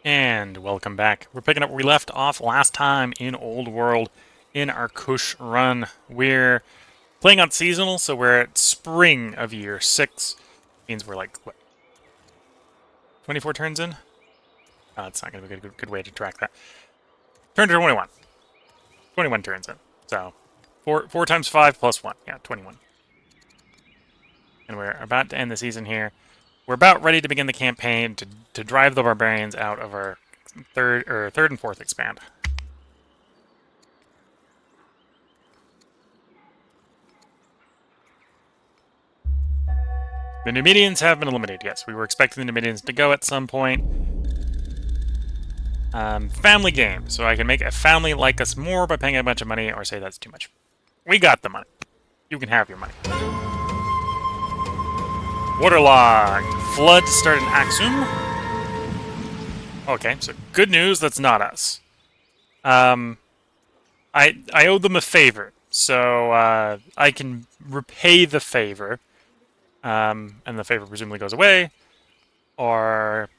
And welcome back. We're picking up where we left off last time in Old World in our Kush run. We're playing on seasonal, so we're at spring of year 6. Means we're like, what, 24 turns in? Oh, that's not going to be a good way to track that. Turn to 21. 21 turns in. So, 4 times 5 plus 1. Yeah, 21. And we're about to end the season here. We're about ready to begin the campaign to drive the Barbarians out of our third and fourth expand. The Numidians have been eliminated, yes. We were expecting the Numidians to go at some point. Family game, so I can make a family like us more by paying a bunch of money, or say that's too much. We got the money. You can have your money. Waterlogged. Flood start in Axum. Okay, so good news, that's not us. I owe them a favor, so I can repay the favor, and the favor presumably goes away, or...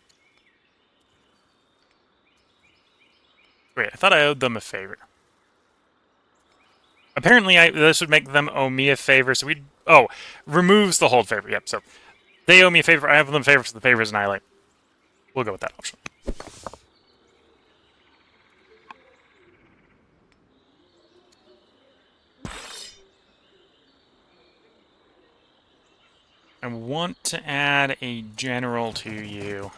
Wait, I thought I owed them a favor. Apparently, this would make them owe me a favor, so we... Oh, removes the hold favor, yep, so they owe me a favor, I owe them a favor, so the favor is annihilate. We'll go with that option. I want to add a general to you.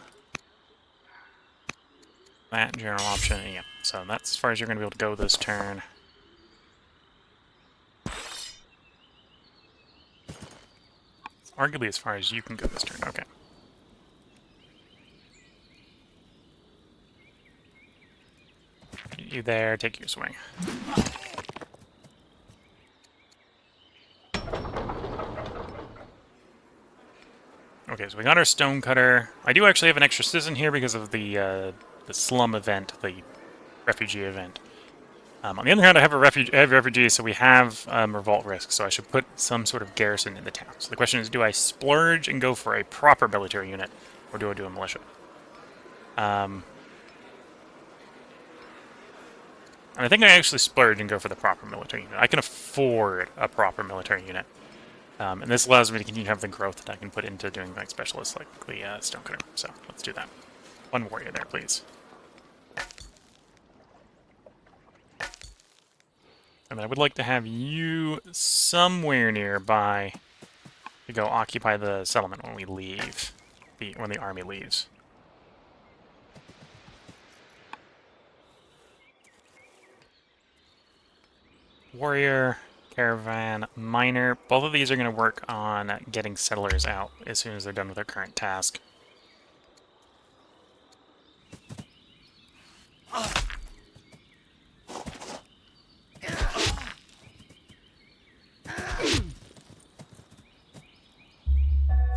That general option, yeah. So that's as far as you're going to be able to go this turn. It's arguably as far as you can go this turn, okay. Get you there, take your swing. Okay, so we got our stonecutter. I do actually have an extra citizen here because of the slum event, the refugee event. On the other hand, I have a refugee, so we have revolt risk, so I should put some sort of garrison in the town. So the question is, do I splurge and go for a proper military unit, or do I do a militia? And I think I actually splurge and go for the proper military unit. I can afford a proper military unit. And this allows me to continue to have the growth that I can put into doing like specialists like the stonecutter. So let's do that. One warrior there, please. And I would like to have you somewhere nearby to go occupy the settlement when we leave, when the army leaves. Warrior, caravan, miner. Both of these are going to work on getting settlers out as soon as they're done with their current task.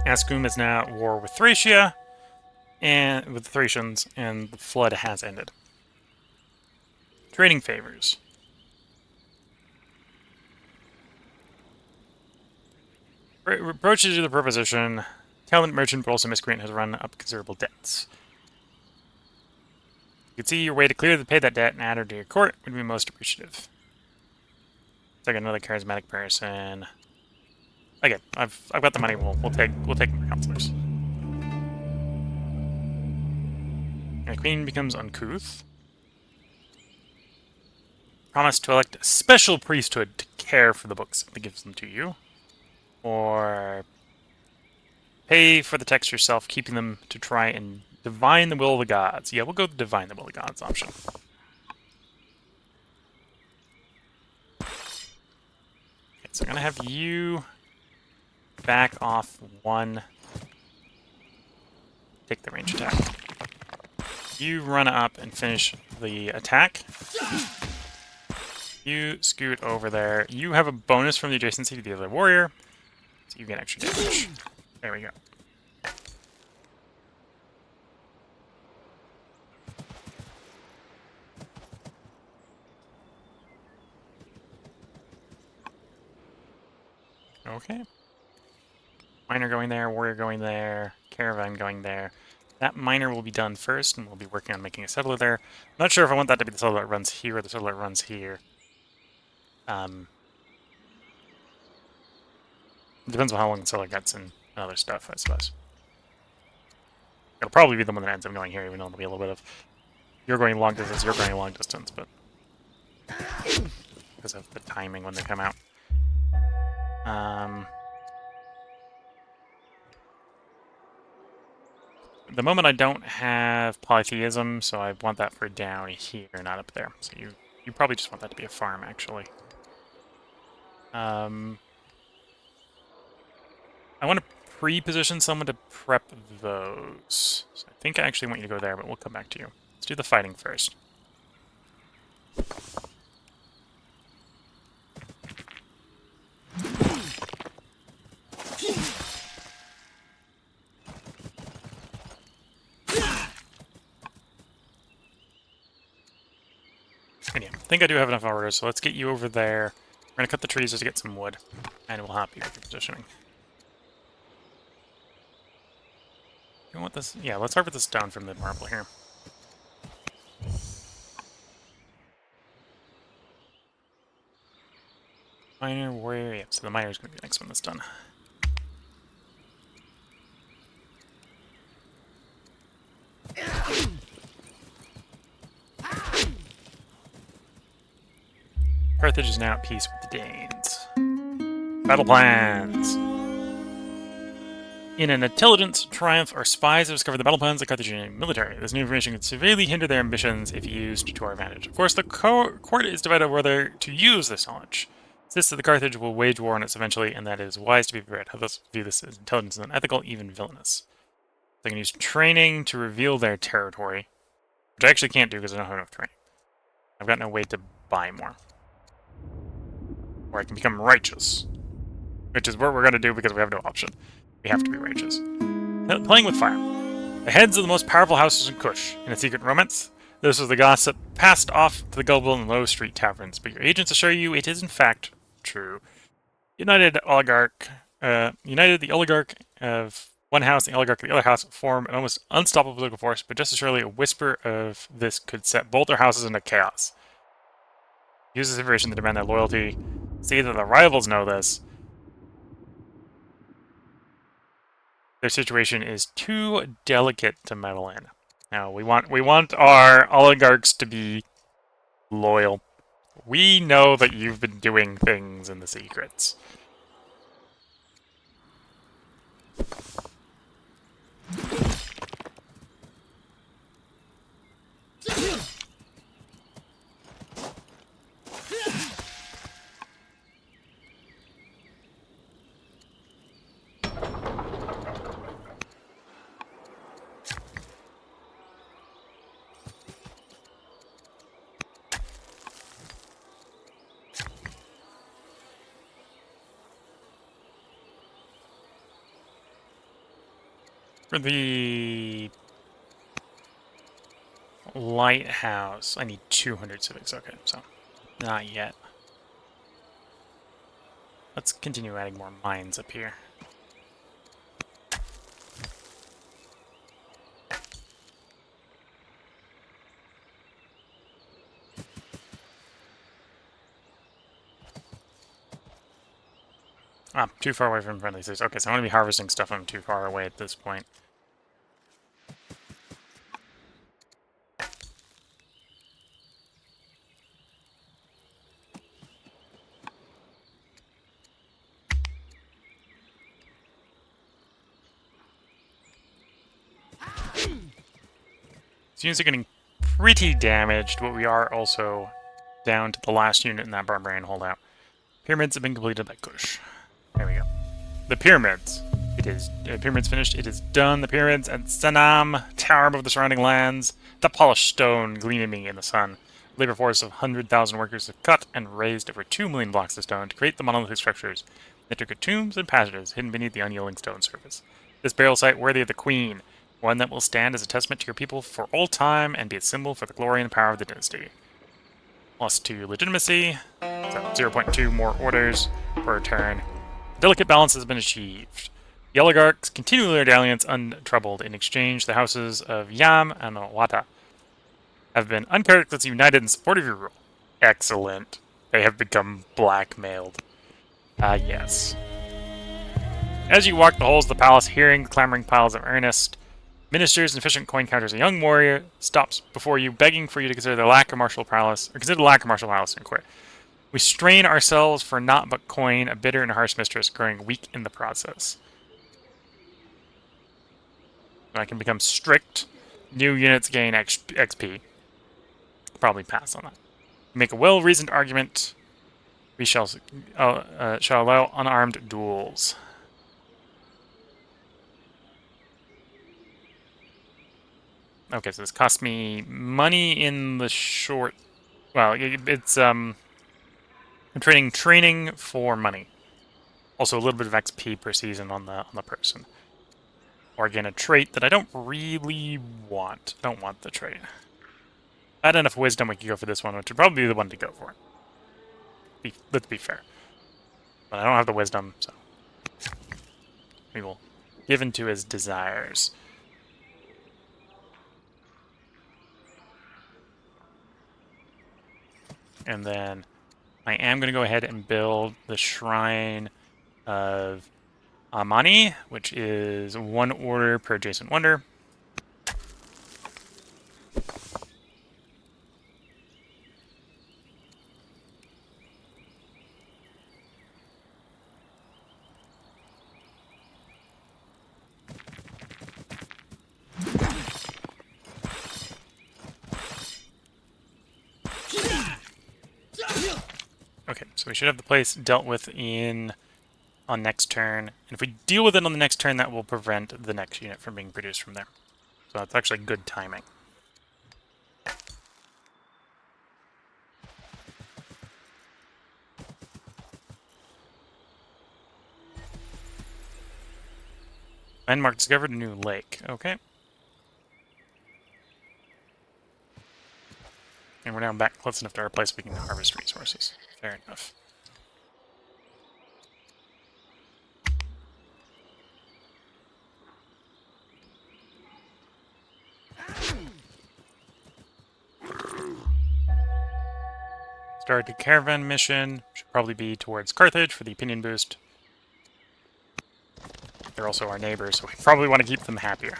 Ascum is now at war with Thracia, and with the Thracians, and the flood has ended. Trading favors. Approaches you the proposition. Talent merchant, but also miscreant, has run up considerable debts. You can see your way to clear pay that debt and add her to your court would be most appreciative. It's like another charismatic person. Again, I've got the money. We'll take more counselors. And queen becomes uncouth. Promise to elect a special priesthood to care for the books if it gives them to you. Or pay for the text yourself, keeping them to try and divine the will of the gods. Yeah, we'll go with divine the will of the gods option. Okay, so I'm going to have you back off one. Take the range attack. You run up and finish the attack. You scoot over there. You have a bonus from the adjacency to the other warrior, so you get extra damage. There we go. Okay. Miner going there, warrior going there, caravan going there. That miner will be done first, and we'll be working on making a settler there. I'm not sure if I want that to be the settler that runs here or the settler that runs here. It depends on how long the settler gets and other stuff, I suppose. It'll probably be the one that ends up going here, even though it'll be a little bit of you're going long distance, you're going long distance, but because of the timing when they come out. At the moment I don't have polytheism, so I want that for down here, not up there. So you probably just want that to be a farm, actually. I want to pre-position someone to prep those. So I think I actually want you to go there, but we'll come back to you. Let's do the fighting first. And yeah, I think I do have enough orders, so let's get you over there. We're going to cut the trees just to get some wood, and we'll help you with your positioning. You want this? Yeah, let's harvest the stone from the marble here. Miner, warrior, yeah, so the miner's going to be the next one that's done. Carthage is now at peace with the Danes. Battle plans! In an intelligence triumph, our spies have discovered the battle plans of the Carthaginian military. This new information could severely hinder their ambitions if used to our advantage. Of course, the court is divided whether to use this knowledge. It says that the Carthage will wage war on us eventually, and that it is wise to be prepared. Others view this as intelligence and unethical, even villainous. They can use training to reveal their territory, which I actually can't do because I don't have enough training. I've got no way to buy more. Or I can become righteous, which is what we're going to do because we have no option. We have to be righteous. Playing with fire. The heads of the most powerful houses in Kush. In a secret romance, this was the gossip passed off to the gullible in low street taverns, but your agents assure you it is in fact true. United the oligarch of one house and the oligarch of the other house form an almost unstoppable political force, but just as surely a whisper of this could set both their houses into chaos. Use this information to demand their loyalty. See that the rivals know this. Their situation is too delicate to meddle in. Now we want our oligarchs to be loyal. We know that you've been doing things in the secrets. For the lighthouse, I need 200 civics. Okay, so not yet. Let's continue adding more mines up here. Ah, too far away from friendly cities. Okay, so I'm going to be harvesting stuff I'm too far away at this point. These units are getting pretty damaged, but we are also down to the last unit in that barbarian holdout. Pyramids have been completed by Kush. There we go. The pyramids. It is pyramids finished. It is done. The pyramids at Sanam, tower above the surrounding lands. The polished stone gleaming in the sun. Labor force of 100,000 workers have cut and raised over 2 million blocks of stone to create the monolithic structures, intricate tombs and passages hidden beneath the unyielding stone surface. This burial site worthy of the queen, one that will stand as a testament to your people for all time and be a symbol for the glory and power of the dynasty. +2 legitimacy, so 0.2 more orders per turn. Delicate balance has been achieved. The oligarchs continue their dalliance untroubled. In exchange, the houses of Yam and Wata have been uncharacteristically united in support of your rule. Excellent. They have become blackmailed. Yes. As you walk the halls of the palace, hearing the clamoring piles of earnest ministers and efficient coin counters, a young warrior stops before you, begging for you to consider the lack of martial prowess, or consider the lack of martial prowess in court. We strain ourselves for naught but coin, a bitter and harsh mistress, growing weak in the process. I can become strict. New units gain XP. Probably pass on that. Make a well-reasoned argument. We shall allow unarmed duels. Okay, so this costs me money in the short. Well, it's I'm trading training for money. Also, a little bit of XP per season on the person. Or again, a trait that I don't really want. Don't want the trait. If I had enough wisdom, we could go for this one, which would probably be the one to go for. Let's be fair. But I don't have the wisdom, so we will give into his desires. And then I am going to go ahead and build the Shrine of Amani, which is 1 order per adjacent wonder. Okay, so we should have the place dealt with on next turn. And if we deal with it on the next turn, that will prevent the next unit from being produced from there. So that's actually good timing. Landmark discovered a new lake. Okay. And we're now back close enough to our place we can harvest resources. Fair enough. Start a caravan mission. Should probably be towards Carthage for the opinion boost. They're also our neighbors, so we probably want to keep them happier.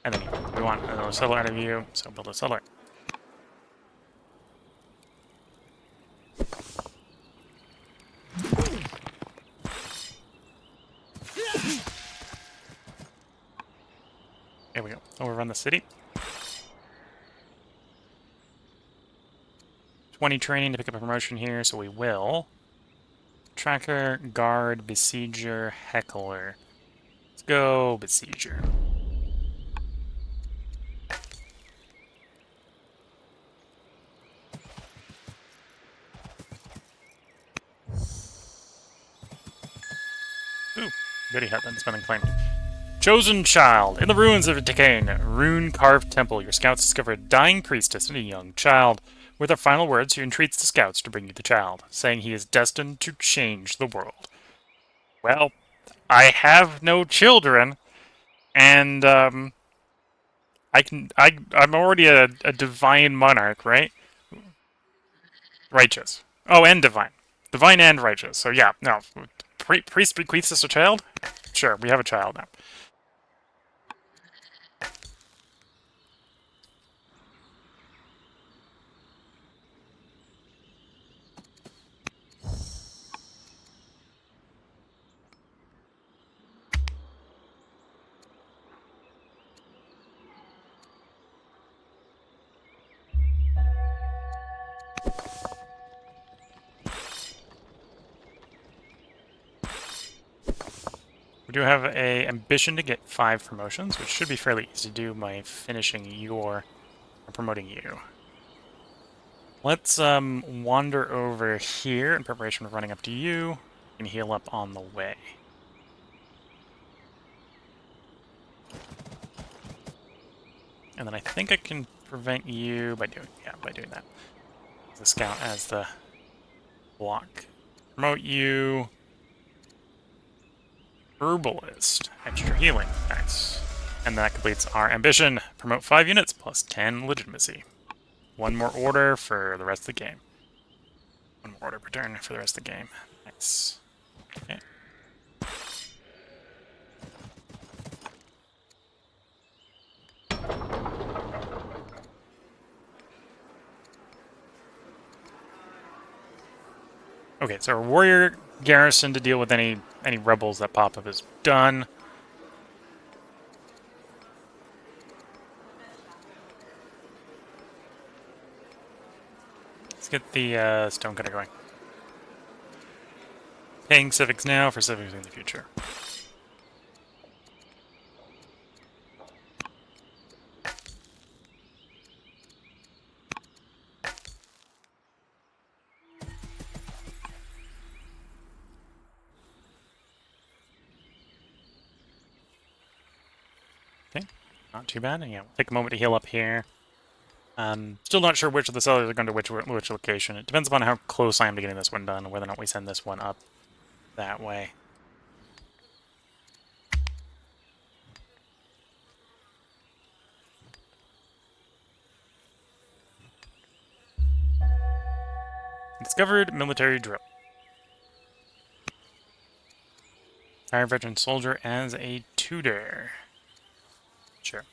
And then we want another settler out of you, so build a settler. There we go. Overrun the city. 20 training to pick up a promotion here, so we will. Tracker, guard, besieger, heckler. Let's go besieger. Ooh, goody hut that's been claimed. Chosen child. In the ruins of a decaying, rune-carved temple, your scouts discover a dying priestess and a young child. With her final words, she entreats the scouts to bring you the child, saying he is destined to change the world. Well, I have no children, and I'm already a divine monarch, right? Righteous. Oh, and divine. Divine and righteous. So yeah, no. Priest bequeaths us a child? Sure, we have a child now. We do have a ambition to get 5 promotions, which should be fairly easy to do by finishing or promoting you. Let's wander over here in preparation for running up to you. You can heal up on the way. And then I think I can prevent you by doing that. The scout as the block. Promote you. Herbalist. Extra healing. Nice. And that completes our ambition. Promote 5 units plus 10 legitimacy. One more order for the rest of the game. One more order per turn for the rest of the game. Nice. Okay. Okay, so our warrior garrison to deal with any rebels that pop up is done. Let's get the stonecutter going. Paying civics now for civics in the future. Okay, not too bad. Yeah, we'll take a moment to heal up here. Still not sure which of the sellers are going to which location. It depends upon how close I am to getting this one done, and whether or not we send this one up that way. Discovered military drill. Hire veteran soldier as a tutor. Sure.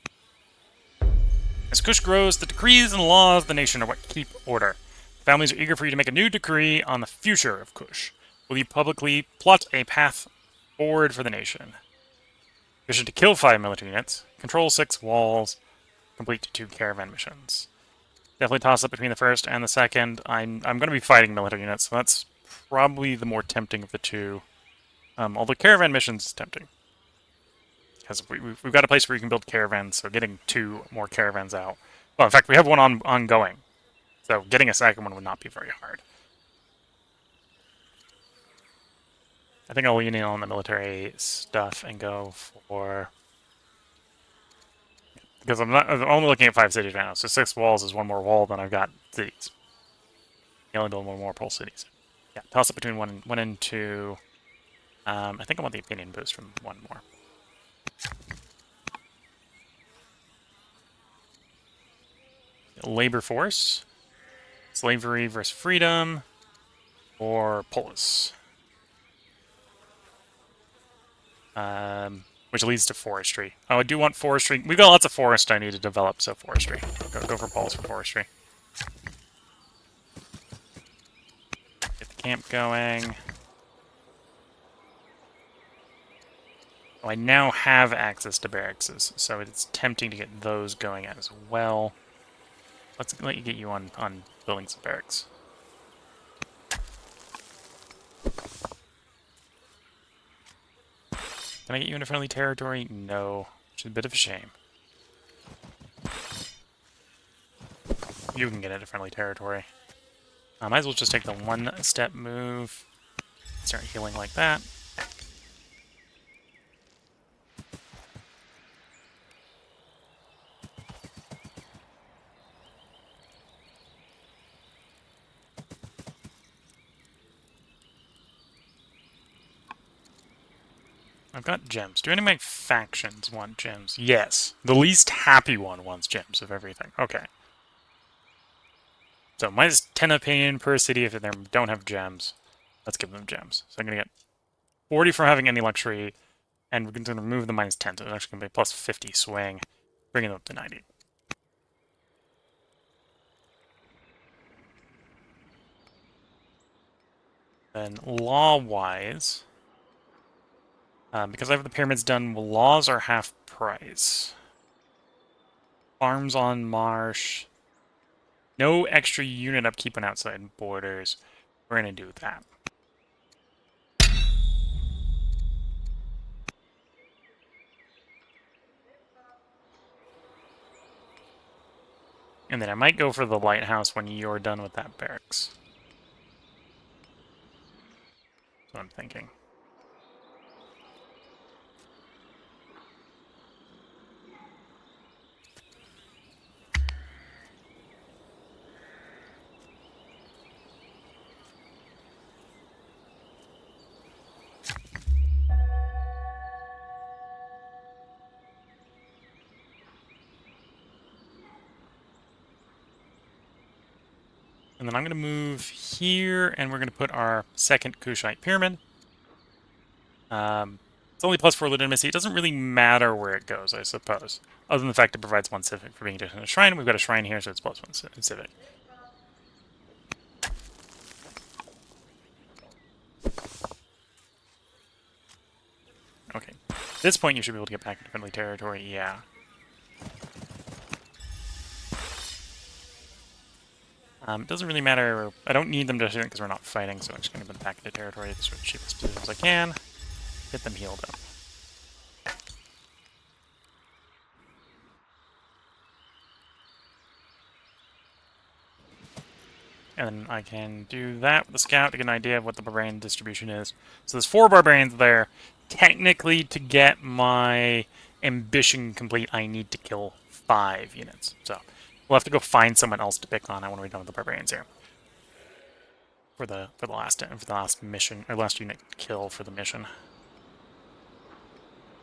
As Kush grows, the decrees and laws of the nation are what keep order. Families are eager for you to make a new decree on the future of Kush. Will you publicly plot a path forward for the nation? Mission to kill 5 military units, control 6 walls, complete 2 caravan missions. Definitely toss up between the first and the second. I'm going to be fighting military units, so that's probably the more tempting of the two. Although caravan missions is tempting. Because we've got a place where you can build caravans, so getting 2 more caravans out. Well, in fact, we have one ongoing. So getting a second one would not be very hard. I think I'll lean in on the military stuff and go for... Because I'm only looking at 5 cities right now, so 6 walls is 1 more wall than I've got cities. You only build 1 more pole cities. Yeah, toss it between 1 and 2. I think I want the opinion boost from 1 more. Labor force, slavery versus freedom, or polis. Which leads to forestry. Oh, I do want forestry. We've got lots of forest I need to develop, so forestry. Go for polis for forestry. Get the camp going. Oh, I now have access to barracks, so it's tempting to get those going as well. Let's let you get you on building some barracks. Can I get you into friendly territory? No, which is a bit of a shame. You can get into friendly territory. I might as well just take the 1-step move. Start healing like that. I've got gems. Do any of my factions want gems? Yes. The least happy one wants gems of everything. Okay. So minus 10 opinion per city if they don't have gems. Let's give them gems. So I'm going to get 40 for having any luxury, and we're going to remove the minus 10, so it's actually going to be plus 50 swing, bringing them up to 90. Then law-wise... because I have the pyramids done, laws are half price. Farms on marsh. No extra unit upkeep on outside borders. We're going to do that. And then I might go for the lighthouse when you're done with that barracks. That's what I'm thinking. And then I'm going to move here, and we're going to put our second Kushite pyramid. It's only +4 legitimacy. It doesn't really matter where it goes, I suppose. Other than the fact it provides 1 civic for being in a shrine. We've got a shrine here, so it's +1 civic. Okay. At this point, you should be able to get back into friendly territory. Yeah. It doesn't really matter. I don't need them to because we're not fighting, so I'm just going to put them back into territory as the cheapest position as I can. Get them healed up. And then I can do that with the scout to get an idea of what the barbarian distribution is. So there's 4 barbarians there. Technically, to get my ambition complete, I need to kill 5 units. So we'll have to go find someone else to pick on when we're done with the barbarians here. For the last mission or last unit kill for the mission.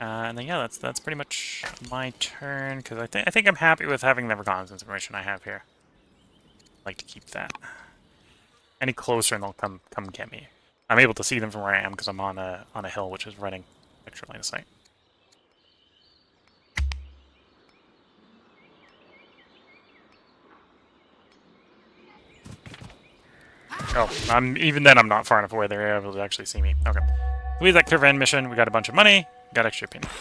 And then yeah, that's pretty much my turn because I think I'm happy with having the reconnaissance information I have here. I'd like to keep that. Any closer and they'll come get me. I'm able to see them from where I am because I'm on a hill which is running extra line of sight. Oh, even then I'm not far enough away they're able to actually see me. Okay. Leave that caravan mission. We got a bunch of money. Got extra opinion.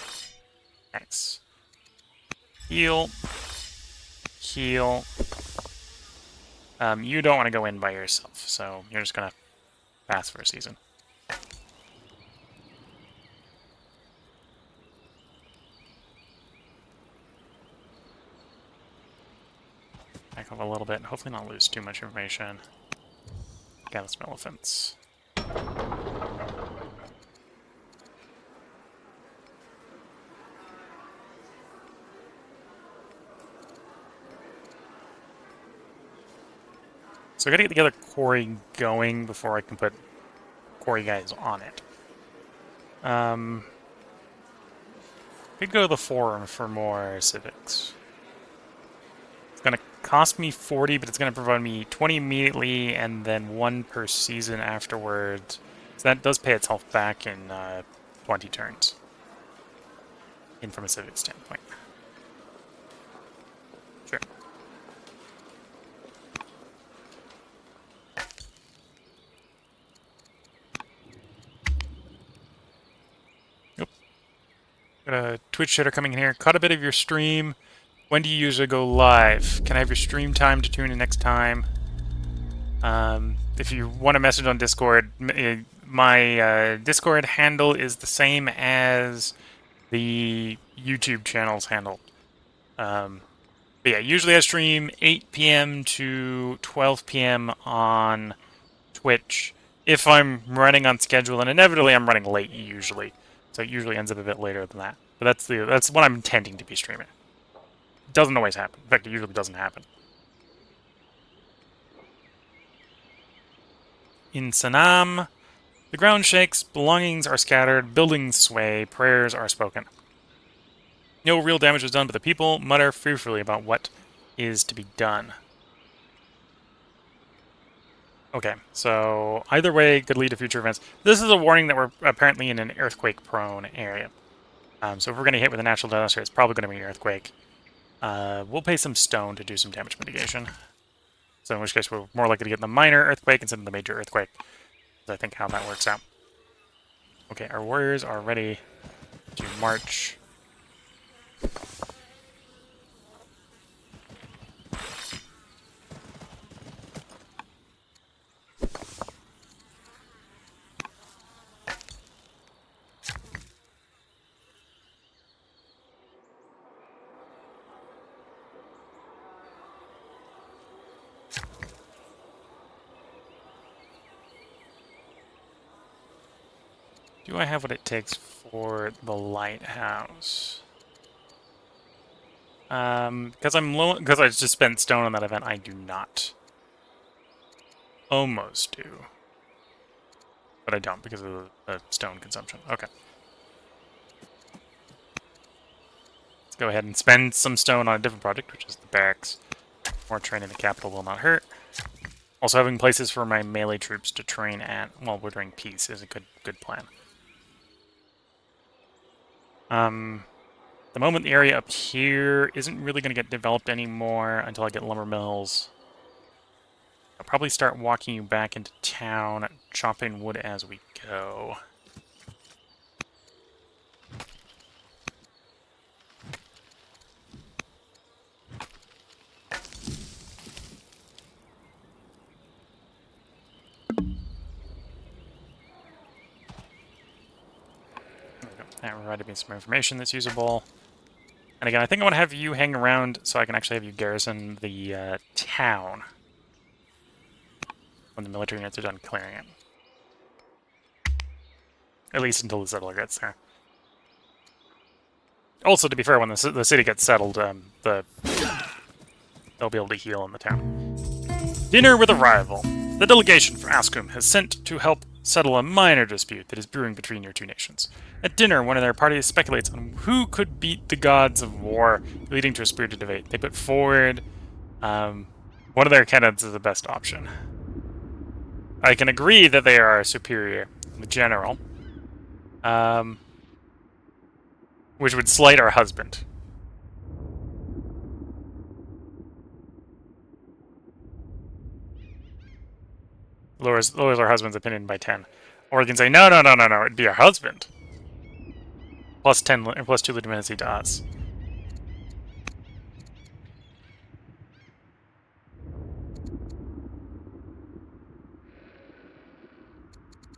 Nice. Heal. Heal. You don't want to go in by yourself, so you're just gonna pass for a season. Back up a little bit. Hopefully not lose too much information. Gather some elephants. So I gotta get together quarry going before I can put quarry guys on it. Could go to the forum for more civics. It's gonna cost me 40, but it's gonna provide me 20 immediately and then 1 per season afterwards. So that does pay itself back in 20 turns. In from a civic standpoint. Sure. Nope. Got a Twitch chatter coming in here. Caught a bit of your stream. When do you usually go live? Can I have your stream time to tune in next time? If you want a message on Discord, my Discord handle is the same as the YouTube channel's handle. But yeah, usually I stream 8 p.m. to 12 p.m. on Twitch if I'm running on schedule, and inevitably I'm running late usually, so it usually ends up a bit later than that. But that's what I'm intending to be streaming. It doesn't always happen. In fact, it usually doesn't happen. In Sanam, the ground shakes, belongings are scattered, buildings sway, prayers are spoken. No real damage was done, but the people mutter fearfully about what is to be done. Okay, so either way could lead to future events. This is a warning that we're apparently in an earthquake-prone area. So if we're going to hit with a natural disaster, it's probably going to be an earthquake. We'll pay some stone to do some damage mitigation. So in which case we're more likely to get the minor earthquake instead of the major earthquake. That's I think how that works out. Okay, our warriors are ready to march. Do I have what it takes for the lighthouse? Because I just spent stone on that event, I do not. Almost do. But I don't because of the stone consumption. Okay. Let's go ahead and spend some stone on a different project, which is the barracks. More training the capital will not hurt. Also, having places for my melee troops to train at while we're doing peace is a good plan. The moment the area up here isn't really going to get developed anymore until I get lumber mills. I'll probably start walking you back into town, chopping wood as we go. That provided me some information that's usable. And again, I think I want to have you hang around so I can actually have you garrison the town when the military units are done clearing it. At least until the settler gets there. Also, to be fair, when the city gets settled, they'll be able to heal in the town. Dinner with a rival. The delegation from Ascum has sent to help settle a minor dispute that is brewing between your two nations. At dinner, one of their parties speculates on who could beat the gods of war, leading to a spirited debate. They put forward one of their candidates as the best option. I can agree that they are superior in the general, which would slight our husband. Lowers our husband's opinion by 10. Or you can say, no, it'd be our husband. Plus 10, plus 2 legitimacy to us.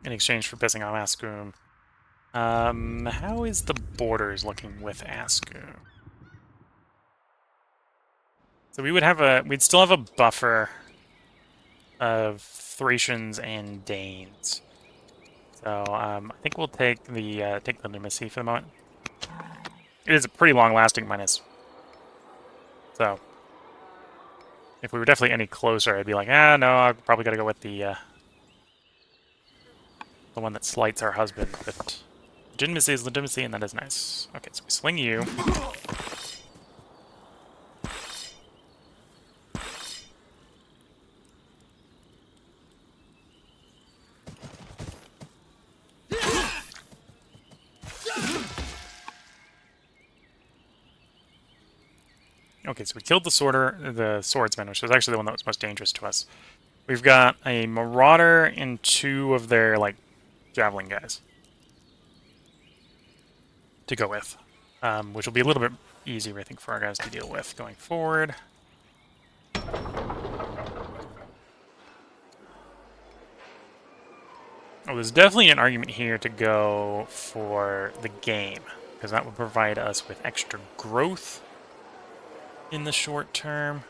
In exchange for pissing off Ascum. How is the borders looking with Ascum? So we'd still have a buffer of Thracians and Danes. So I think we'll take the legitimacy for the moment. It is a pretty long-lasting minus. So if we were definitely any closer, I'd be like, no, I probably got to go with the one that slights our husband. But legitimacy is legitimacy, and that is nice. Okay, so we swing you. Okay, so we killed the swordsman, which was actually the one that was most dangerous to us. We've got a marauder and 2 of their, like, javelin guys to go with, which will be a little bit easier, I think, for our guys to deal with going forward. Oh, there's definitely an argument here to go for the game, because that would provide us with extra growth in the short term.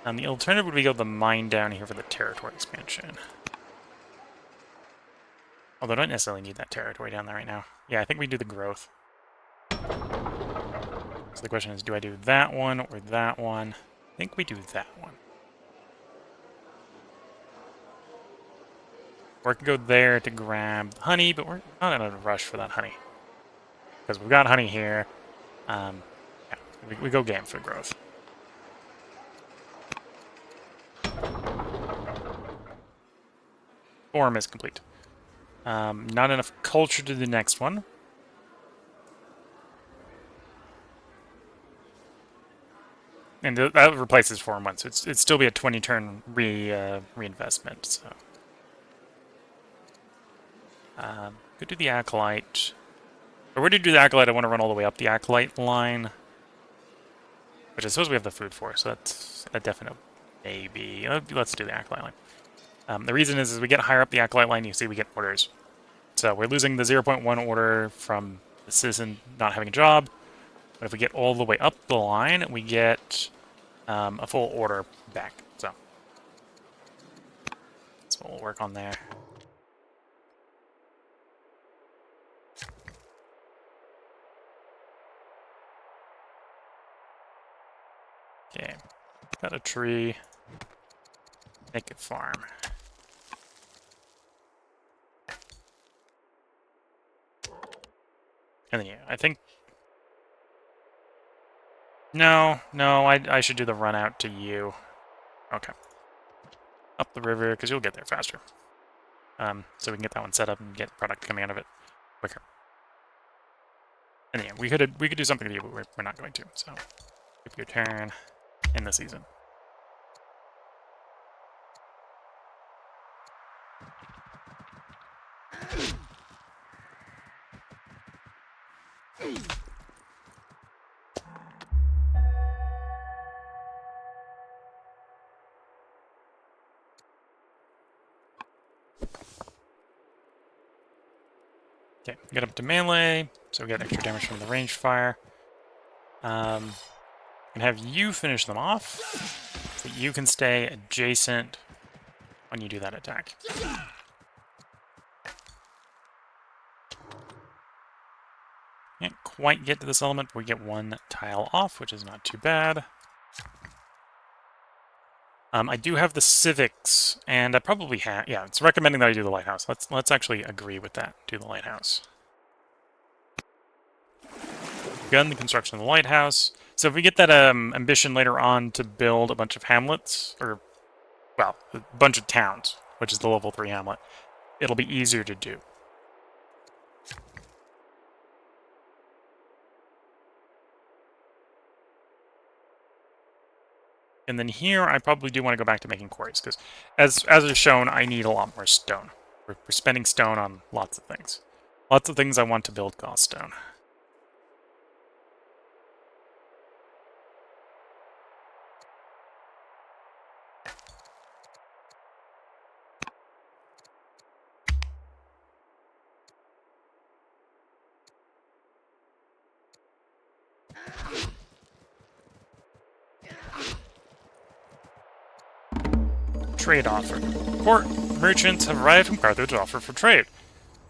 The alternative would be go the mine down here for the territory expansion. Although I don't necessarily need that territory down there right now. Yeah, I think we do the growth. So the question is, do I do that one or that one? I think we do that one. Or I can go there to grab honey, but we're not in a rush for that honey. Because we've got honey here. Yeah, we go game for growth. Form is complete. Not enough culture to the next one. And that replaces form one, so it'd still be a 20-turn reinvestment. So, go do the Acolyte. Or where to do the Acolyte, I want to run all the way up the Acolyte line. Which I suppose we have the food for, so that's a definite maybe. Let's do the Acolyte line. The reason is we get higher up the Acolyte line, you see we get orders. So we're losing the 0.1 order from the citizen not having a job. But if we get all the way up the line, we get a full order back. So that's what we'll work on there. Okay, got a tree. Make it farm. And then yeah, I think. No, I should do the run out to you. Okay. up the river, because you'll get there faster. So we can get that one set up and get product coming out of it quicker. And yeah, we could do something to you, but we're not going to. So keep your turn in the season. Okay, get up to melee, so we get extra damage from the ranged fire. And have you finish them off, so you can stay adjacent when you do that attack. Can't quite get to this element, but we get one tile off, which is not too bad. I do have the civics, and I probably have. Yeah, it's recommending that I do the lighthouse. Let's actually agree with that. Do the lighthouse. Gun the construction of the lighthouse. So if we get that ambition later on to build a bunch of hamlets, or well, a bunch of towns, which is the level 3 hamlet, it'll be easier to do. And then here, I probably do want to go back to making quarries, because as is shown, I need a lot more stone. We're spending stone on lots of things. Lots of things I want to build cost stone. Trade offer. Port merchants have arrived from Carthage to offer for trade.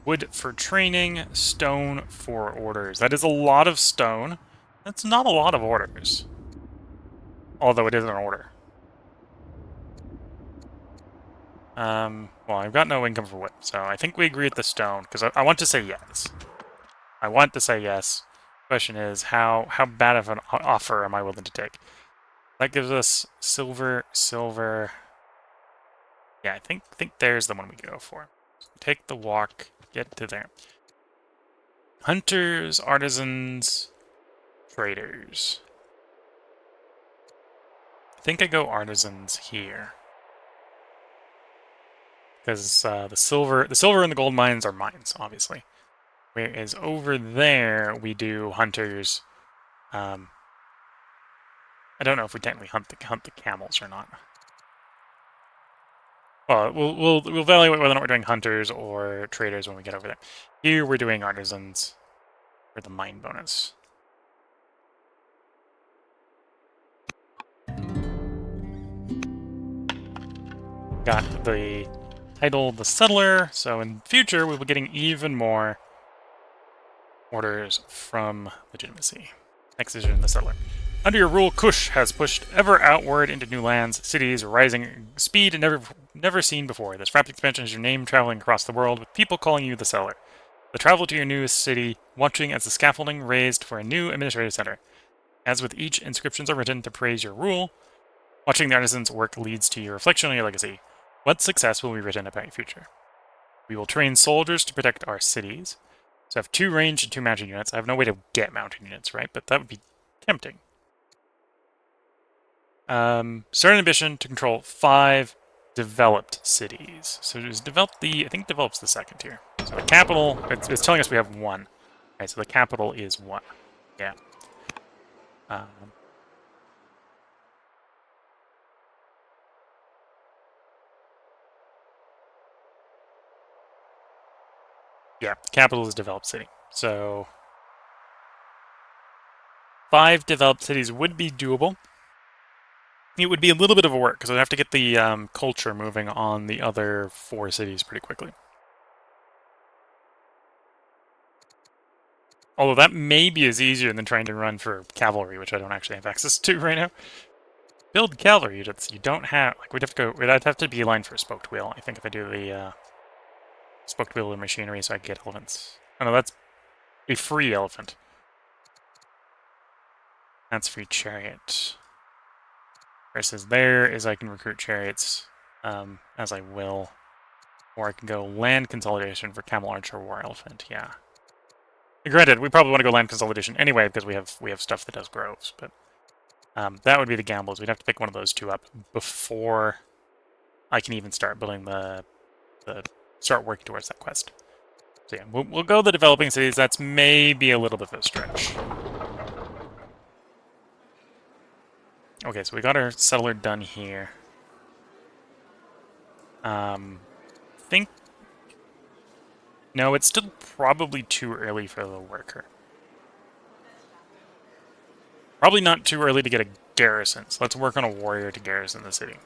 Wood for training, stone for orders. That is a lot of stone. That's not a lot of orders. Although it is an order. Well, I've got no income for wood, so I think we agree with the stone, because I want to say yes. I want to say yes. Question is, how bad of an offer am I willing to take? That gives us silver. Yeah, I think there's the one we go for. Take the walk, get to there. Hunters, artisans, traders. I think I go artisans here. Because the silver and the gold mines are mines, obviously. Whereas over there we do hunters. I don't know if we technically hunt the camels or not. Well, we'll evaluate whether or not we're doing hunters or traders when we get over there. Here we're doing artisans for the mine bonus. Got the title the settler, so in future we'll be getting even more orders from legitimacy. Next is the settler. Under your rule, Kush has pushed ever outward into new lands, cities, rising speed never seen before. This rapid expansion is your name traveling across the world, with people calling you the settler. The travel to your newest city, watching as the scaffolding raised for a new administrative center. As with each, inscriptions are written to praise your rule. Watching the artisan's work leads to your reflection on your legacy. What success will be written about your future? We will train soldiers to protect our cities. So I have 2 ranged and 2 mountain units. I have no way to get mountain units, right? But that would be tempting. Start an ambition to control 5 developed cities. So it's developed I think develops the second here. So the capital, it's telling us we have 1. Right, so the capital is 1. Yeah. Yeah, capital is developed city. So 5 developed cities would be doable. It would be a little bit of a work, because I'd have to get the culture moving on the other 4 cities pretty quickly. Although that maybe is easier than trying to run for cavalry, which I don't actually have access to right now. Build cavalry units. You don't have... Like, I'd have to beeline for a spoked wheel, I think, if I do the spoked wheel and machinery, so I can get elephants. Oh no, that's a free elephant. That's free chariot. Versus there is I can recruit chariots. as I will. Or I can go land consolidation for Camel Archer War Elephant, yeah. Granted, we probably want to go land consolidation anyway because we have stuff that does groves, but that would be the gambles. We'd have to pick one of those two up before I can even start building start working towards that quest. So yeah, we'll go the developing cities. That's maybe a little bit of a stretch. Okay, so we got our settler done here. Think... No, it's still probably too early for the worker. Probably not too early to get a garrison, so let's work on a warrior to garrison the city.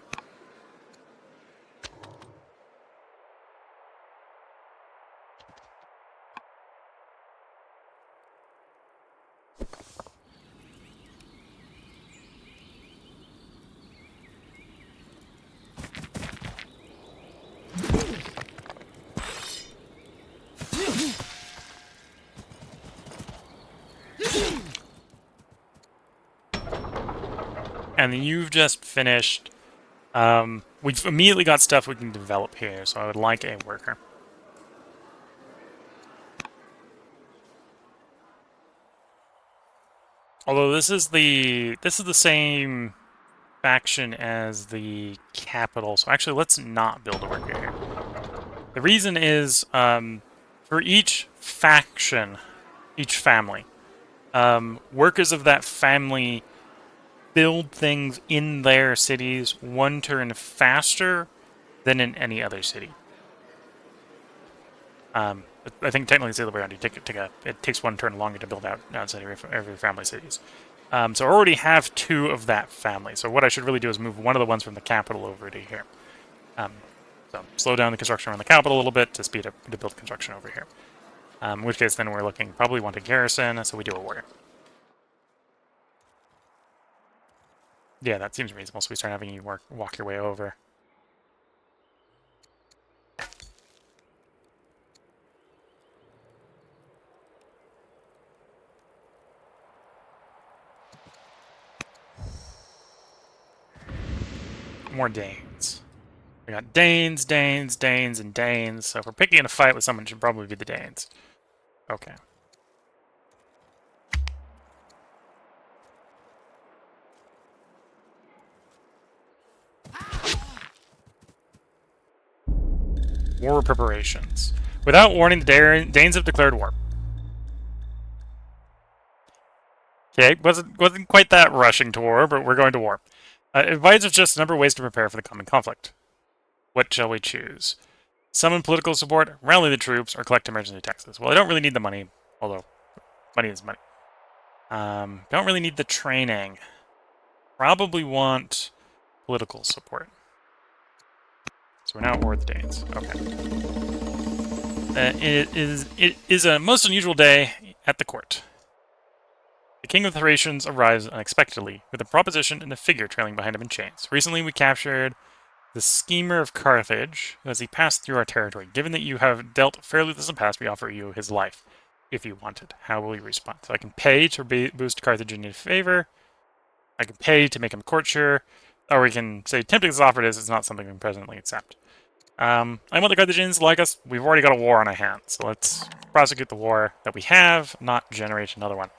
And then you've just finished. We've immediately got stuff we can develop here, so I would like a worker. Although this is the same faction as the capital, so actually let's not build a worker here. The reason is for each faction, each family, workers of that family build things in their cities one turn faster than in any other city. I think technically it's the other way around. It takes one turn longer to build out outside every family cities. So I already have 2 of that family. So what I should really do is move one of the ones from the capital over to here. So slow down the construction around the capital a little bit to speed up to build construction over here. In which case then we're looking probably want a garrison, so we do a warrior. Yeah, that seems reasonable. So we start having you walk your way over. More Danes. We got Danes, Danes, Danes, and Danes. So if we're picking a fight with someone, it should probably be the Danes. Okay. War preparations. Without warning, the Danes have declared war. Okay, wasn't quite that rushing to war, but we're going to war. Advise us just a number of ways to prepare for the coming conflict. What shall we choose? Summon political support, rally the troops, or collect emergency taxes. Well, I don't really need the money, although money is money. Don't really need the training. Probably want political support. So we're now at war with the Danes. Okay. It is a most unusual day at the court. The King of the Thracians arrives unexpectedly, with a proposition and a figure trailing behind him in chains. Recently we captured the schemer of Carthage as he passed through our territory. Given that you have dealt fairly with us in the past, we offer you his life, if you want it. How will you respond? So I can pay to boost Carthaginian favor. I can pay to make him courtier. Or we can say, tempting as offered is, it's not something we can presently accept. I want the Carthaginians to like us. We've already got a war on our hands, so let's prosecute the war that we have, not generate another one.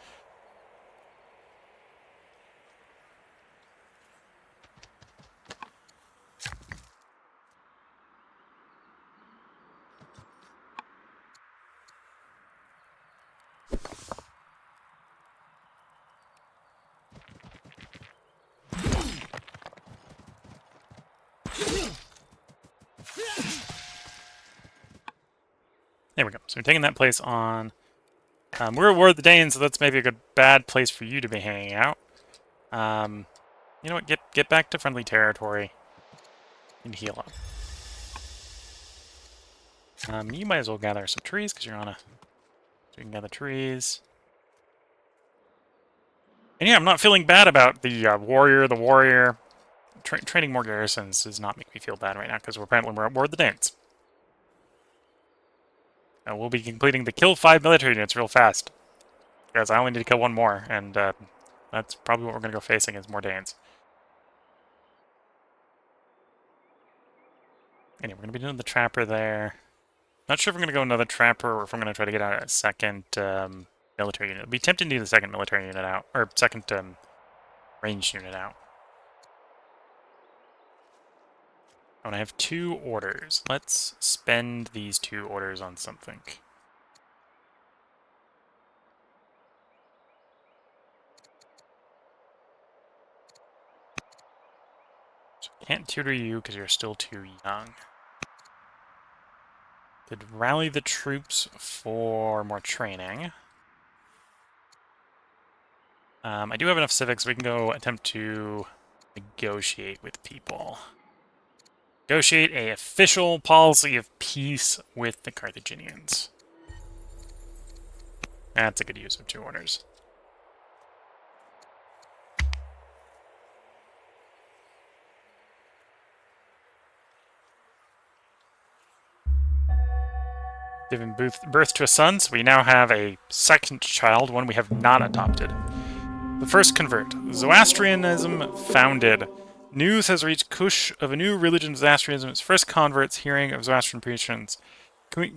There we go. So we're taking that place on. We're at war with the Danes, so that's maybe a good bad place for you to be hanging out. You know what? Get back to friendly territory and heal up. You might as well gather some trees because you're on a. So you can gather trees. And yeah, I'm not feeling bad about the warrior. The warrior training more garrisons does not make me feel bad right now because we're at war with the Danes. We'll be completing the kill 5 military units real fast. Because I only need to kill 1 more, and that's probably what we're going to go facing is more Danes. Anyway, we're going to be doing the trapper there. Not sure if I'm going to go another trapper or if I'm going to try to get out a second military unit. It'd be tempting to do the second military unit out, or second ranged unit out. Oh, and I have 2 orders. Let's spend these 2 orders on something. So can't tutor you because you're still too young. Could rally the troops for more training. I do have enough civics, so we can go attempt to negotiate with people. Negotiate a official policy of peace with the Carthaginians. That's a good use of 2 orders. Given birth to a son, so we now have a second child, one we have not adopted. The first convert. Zoroastrianism founded. News has reached Kush of a new religion, Zoroastrianism. Its first converts hearing of Zoroastrian preachings.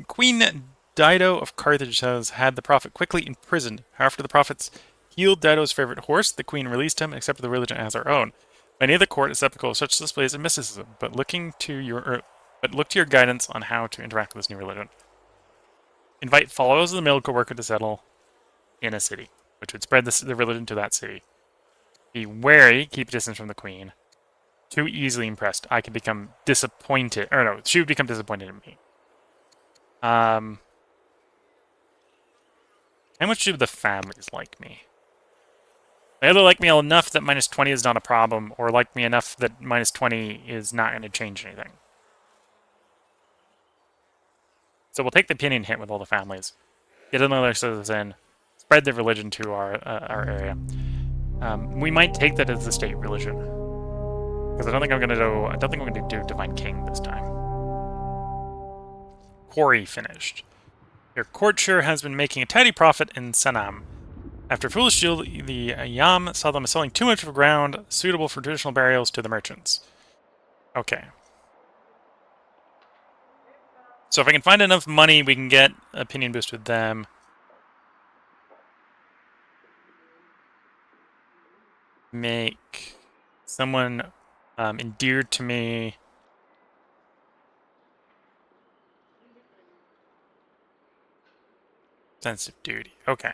Queen Dido of Carthage has had the prophet quickly imprisoned. After the prophets healed Dido's favorite horse, the queen released him and accepted the religion as her own. Many of the court is skeptical of such displays of mysticism, but look to your guidance on how to interact with this new religion. Invite followers of the miracle worker to settle in a city, which would spread the religion to that city. Be wary, keep distance from the queen. Too easily impressed, I could become disappointed. Or no, she would become disappointed in me. How much do the families like me? They either like me enough that minus 20 is not a problem, or like me enough that minus 20 is not going to change anything. So we'll take the opinion hit with all the families. Get another citizen. Spread the religion to our area. We might take that as the state religion, because I don't think I'm going to do Divine King this time. Quarry finished. Your courtier has been making a tidy profit in Sanam. After a foolish deal, the Yam saw them selling too much of ground suitable for traditional burials to the merchants. Okay. So if I can find enough money, we can get opinion boost with them. Make someone endeared to me. Sense of duty. Okay.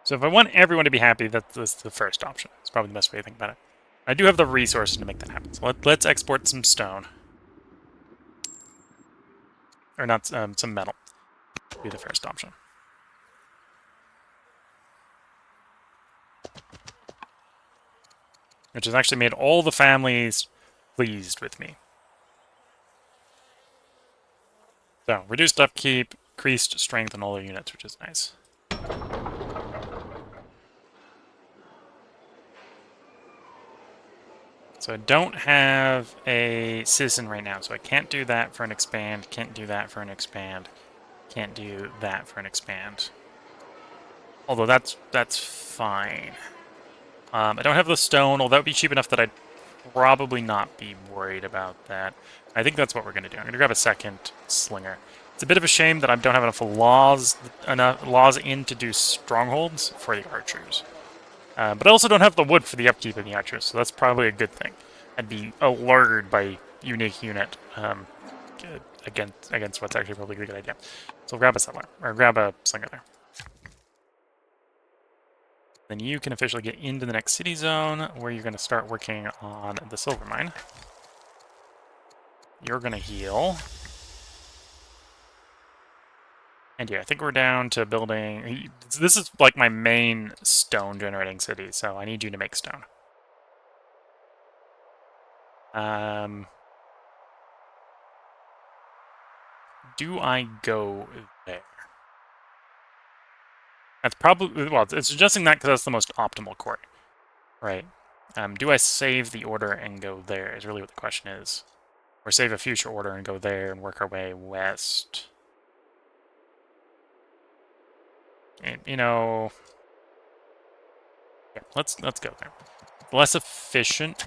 So if I want everyone to be happy, that's the first option. It's probably the best way to think about it. I do have the resources to make that happen. So let's export some stone. Or not, some metal. Be the first option. Which has actually made all the families pleased with me. So, reduced upkeep, increased strength on all the units, which is nice. So I don't have a citizen right now, so I can't do that for an expand, can't do that for an expand, can't do that for an expand. Although that's fine. I don't have the stone, although that would be cheap enough that I'd probably not be worried about that. I think that's what we're going to do. I'm going to grab a second slinger. It's a bit of a shame that I don't have enough laws in to do strongholds for the archers. But I also don't have the wood for the upkeep of the archers, so that's probably a good thing. I'd be allured by unique unit against what's actually probably a good idea. So grab a settler, or grab a slinger there. Then you can officially get into the next city zone, where you're going to start working on the silver mine. You're going to heal. And yeah, I think we're down to building... This is like my main stone generating city, so I need you to make stone. Do I go there? That's probably... Well, it's suggesting that because that's the most optimal court. Right. Do I save the order and go there is really what the question is. Or save a future order and go there and work our way west. And, you know... Yeah, let's go there. less efficient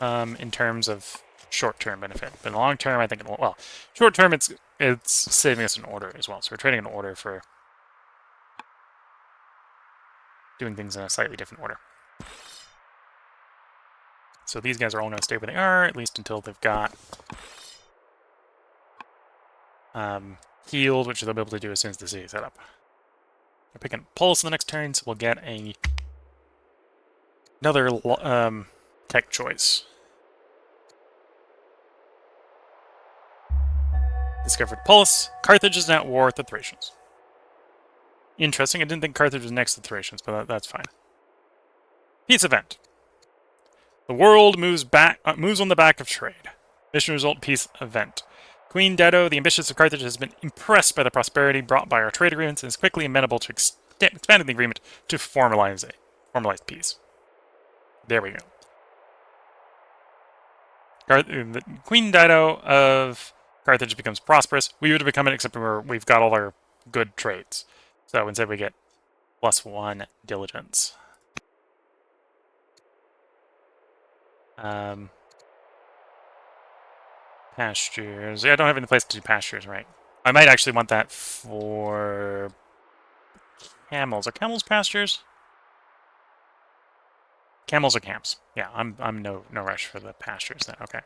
in terms of short-term benefit. But in the long term, I think, well, short-term, it's saving us an order as well. So we're trading an order for doing things in a slightly different order. So these guys are all going to stay where they are, at least until they've got healed, which they'll be able to do as soon as the city is set up. We're picking Pulse in the next turn, so we'll get another tech choice. Discovered Pulse. Carthage is now at war with the Thracians. Interesting. I didn't think Carthage was next to the Thracians, but that's fine. Peace event. The world moves on the back of trade. Mission result: peace event. Queen Dedo, the ambitious of Carthage, has been impressed by the prosperity brought by our trade agreements and is quickly amenable to expanding the agreement to formalize peace. There we go. Queen Dido of Carthage becomes prosperous. We would have become it, except we've got all our good traits. So instead we get +1 diligence. Pastures. Yeah, I don't have any place to do pastures, right? I might actually want that for camels. Are camels pastures? Camels are camps. Yeah, I'm no rush for the pastures then. Okay.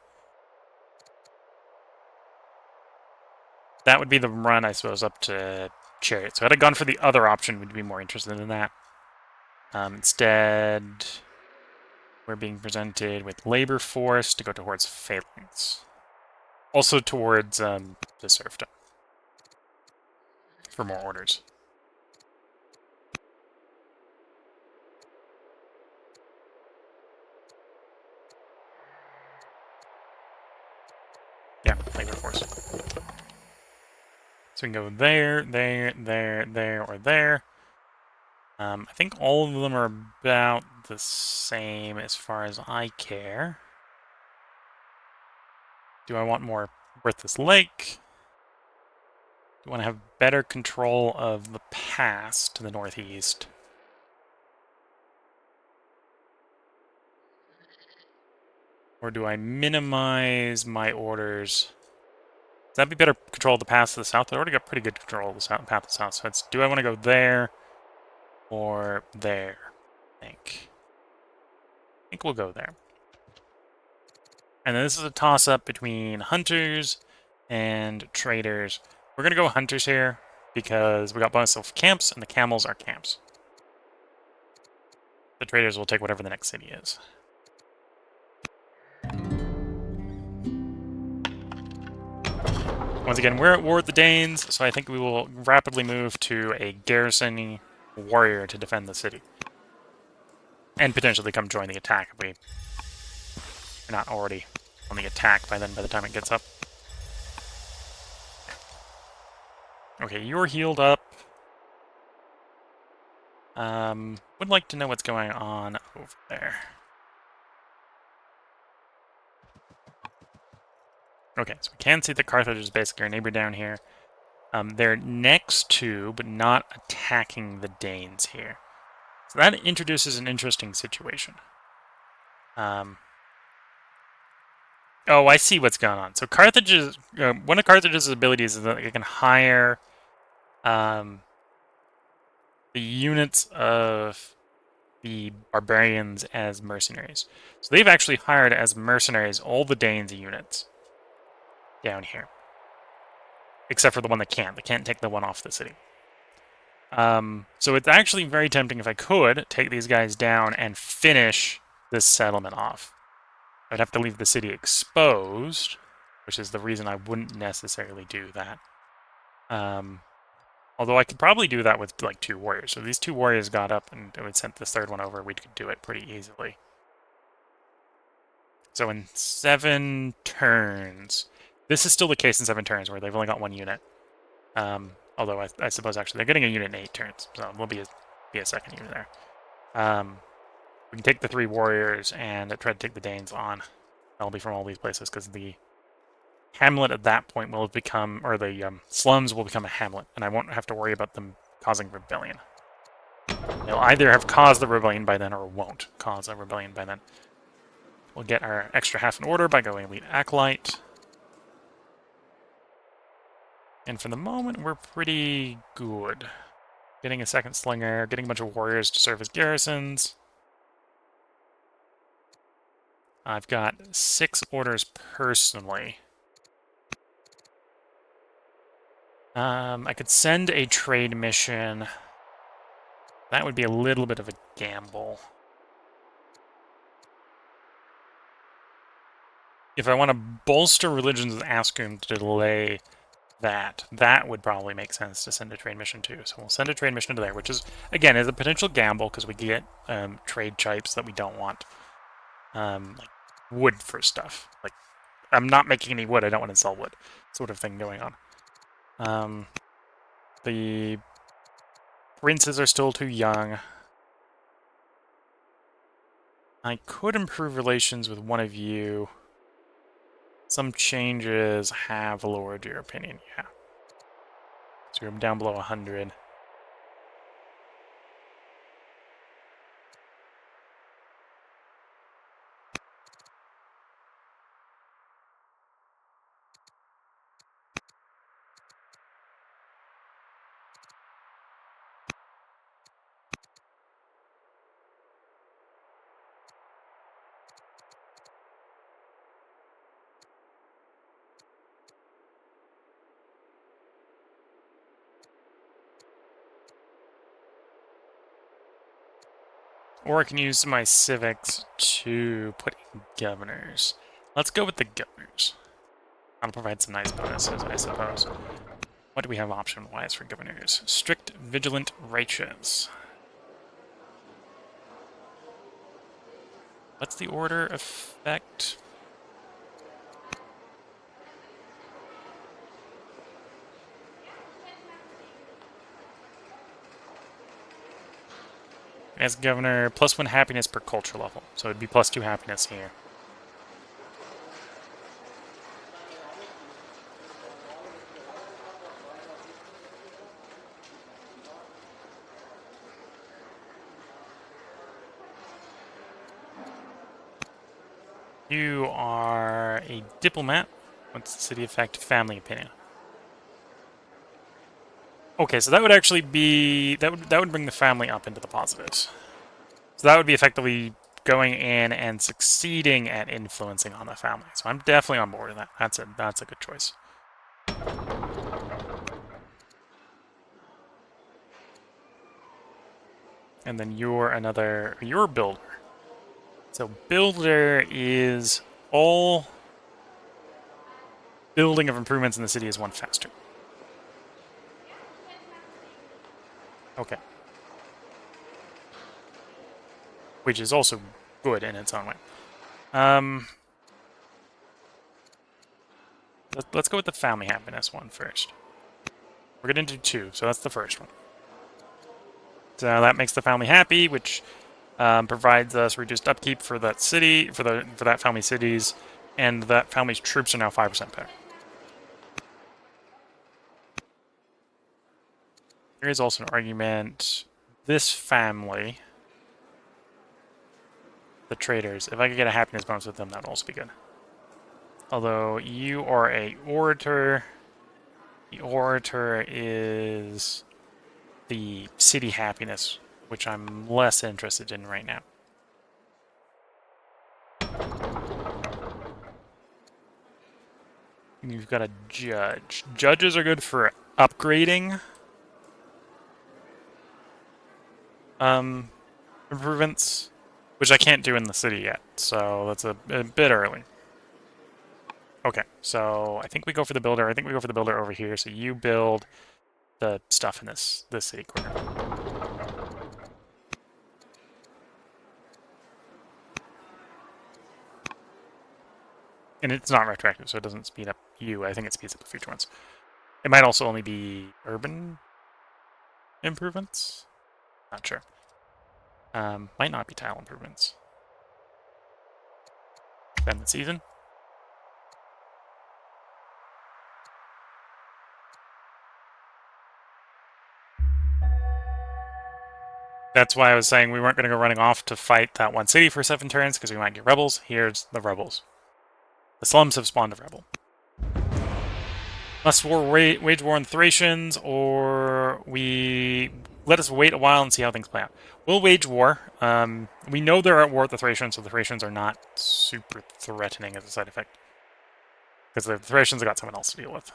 That would be the run, I suppose, up to Chariot. So had I gone for the other option, we'd be more interested in that. Instead, we're being presented with labor force to go towards phalanx. Also towards the serfdom. For more orders. Yeah, labor force. So we can go there, there, there, there, or there. I think all of them are about the same as far as I care. Do I want more Worthless Lake? Do I want to have better control of the pass to the northeast? Or do I minimize my orders? Does that be better control of the pass to the south? I already got pretty good control of the path to the south. So do I want to go there or there? I think we'll go there. And then this is a toss-up between hunters and traders. We're going to go hunters here because we got bonus of camps, and the camels are camps. The traders will take whatever the next city is. Once again, we're at war with the Danes, so I think we will rapidly move to a garrisoning warrior to defend the city. And potentially come join the attack if we're not already on the attack by the time it gets up. Okay, you're healed up. Would like to know what's going on over there. Okay, so we can see that Carthage is basically our neighbor down here. They're next to, but not attacking the Danes here. So that introduces an interesting situation. Oh, I see what's going on. So Carthage's one of Carthage's abilities is that it can hire the units of the Barbarians as mercenaries. So they've actually hired as mercenaries all the Danes units down here. Except for the one that can't. They can't take the one off the city. So it's actually very tempting if I could take these guys down and finish this settlement off. I'd have to leave the city exposed, which is the reason I wouldn't necessarily do that. Although I could probably do that with like 2 warriors. So these 2 warriors got up and it would send this 3rd one over. We could do it pretty easily. So in 7 turns, this is still the case in 7 turns where they've only got 1 unit. Although I suppose actually they're getting a unit in 8 turns, so there'll be a 2nd unit there. We can take the 3 warriors and try to take the Danes on. That'll be from all these places because the hamlet at that point will have become, or the slums will become a hamlet, and I won't have to worry about them causing rebellion. They'll either have caused the rebellion by then or won't cause a rebellion by then. We'll get our extra half in order by going Elite Acolyte. And for the moment, we're pretty good. Getting a second slinger, getting a bunch of warriors to serve as garrisons. I've got 6 orders personally. I could send a trade mission. That would be a little bit of a gamble. If I want to bolster religions and ask him to delay that would probably make sense to send a trade mission to. So we'll send a trade mission to there, which is, again, is a potential gamble because we get trade types that we don't want. Like wood for stuff. Like, I'm not making any wood, I don't want to sell wood sort of thing going on. The princes are still too young. I could improve relations with one of you. Some changes have lowered your opinion, yeah. So you're down below 100. Or I can use my civics to put in governors. Let's go with the governors. That'll provide some nice bonuses, I suppose. What do we have option-wise for governors? Strict, vigilant, righteous. What's the order effect? As governor, +1 happiness per culture level. So it'd be +2 happiness here. You are a diplomat. What's the city effect? Family opinion. Okay, so that would actually be that would bring the family up into the positives. So that would be effectively going in and succeeding at influencing on the family. So I'm definitely on board with that. That's a good choice. And then you're builder. So builder is all building of improvements in the city is 1 faster. Okay. Which is also good in its own way. Let's go with the family happiness one first. We're going to do 2, so that's the first one. So that makes the family happy, which provides us reduced upkeep for that city, for that family's cities, and that family's troops are now 5% better. There is also an argument. This family, the traders, if I could get a happiness bonus with them, that would also be good. Although you are a orator. The orator is the city happiness, which I'm less interested in right now. You've got a judge. Judges are good for upgrading improvements, which I can't do in the city yet, so that's a bit early. Okay, so I think we go for the builder. I think we go for the builder over here, so you build the stuff in this city corner. And it's not retroactive, so it doesn't speed up you. I think it speeds up the future ones. It might also only be urban improvements. Not sure. Might not be tile improvements. Spend the season. That's why I was saying we weren't going to go running off to fight that one city for 7 turns, because we might get rebels. Here's the rebels. The slums have spawned a rebel. Must wage war on the Thracians, or we let us wait a while and see how things play out. We'll wage war. We know they're at war with the Thracians, so the Thracians are not super threatening as a side effect. Because the Thracians have got someone else to deal with.